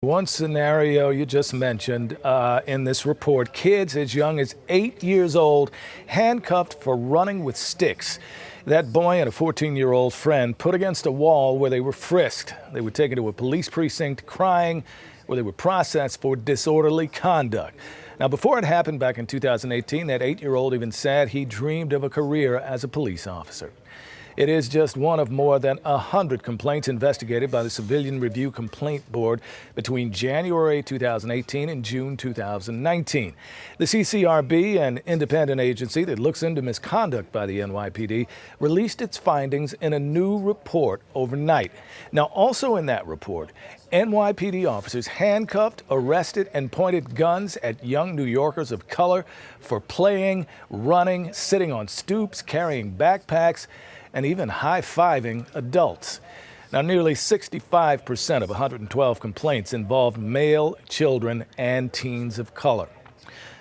One scenario you just mentioned in this report, kids as young as 8 years old handcuffed for running with sticks. That boy and a 14-year-old friend put against a wall where they were frisked. They were taken to a police precinct crying, where they were processed for disorderly conduct. Now, before it happened back in 2018, that 8-year-old even said he dreamed of a career as a police officer. It is just one of more than 100 complaints investigated by the Civilian Review Complaint Board between January 2018 and June 2019. The CCRB, an independent agency that looks into misconduct by the NYPD, released its findings in a new report overnight. Now, also in that report, NYPD officers handcuffed, arrested, and pointed guns at young New Yorkers of color for playing, running, sitting on stoops, carrying backpacks, and even high-fiving adults. Now, nearly 65% of 112 complaints involved male, children, and teens of color.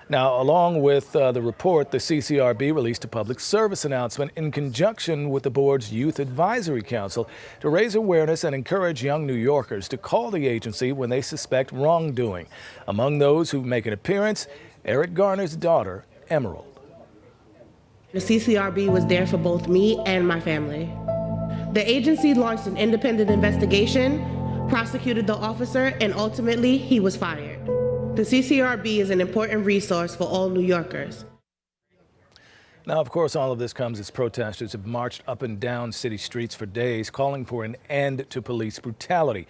Now, along with the report, the CCRB released a public service announcement in conjunction with the board's Youth Advisory Council to raise awareness and encourage young New Yorkers to call the agency when they suspect wrongdoing. Among those who make an appearance, Eric Garner's daughter, Emerald. The CCRB was there for both me and my family. The agency launched an independent investigation, prosecuted the officer, and ultimately he was fired. The CCRB is an important resource for all New Yorkers. Now, of course, all of this comes as protesters have marched up and down city streets for days, calling for an end to police brutality.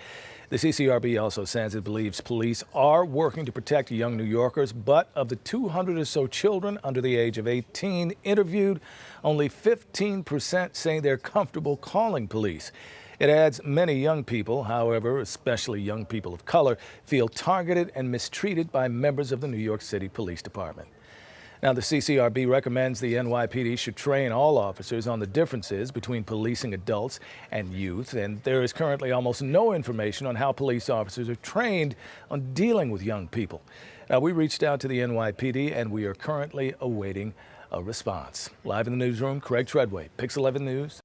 The CCRB also says it believes police are working to protect young New Yorkers, but of the 200 or so children under the age of 18 interviewed, only 15% say they're comfortable calling police. It adds many young people, however, especially young people of color, feel targeted and mistreated by members of the New York City Police Department. Now, the CCRB recommends the NYPD should train all officers on the differences between policing adults and youth, and there is currently almost no information on how police officers are trained on dealing with young people. Now, we reached out to the NYPD, and we are currently awaiting a response. Live in the newsroom, Craig Treadway, Pix 11 News.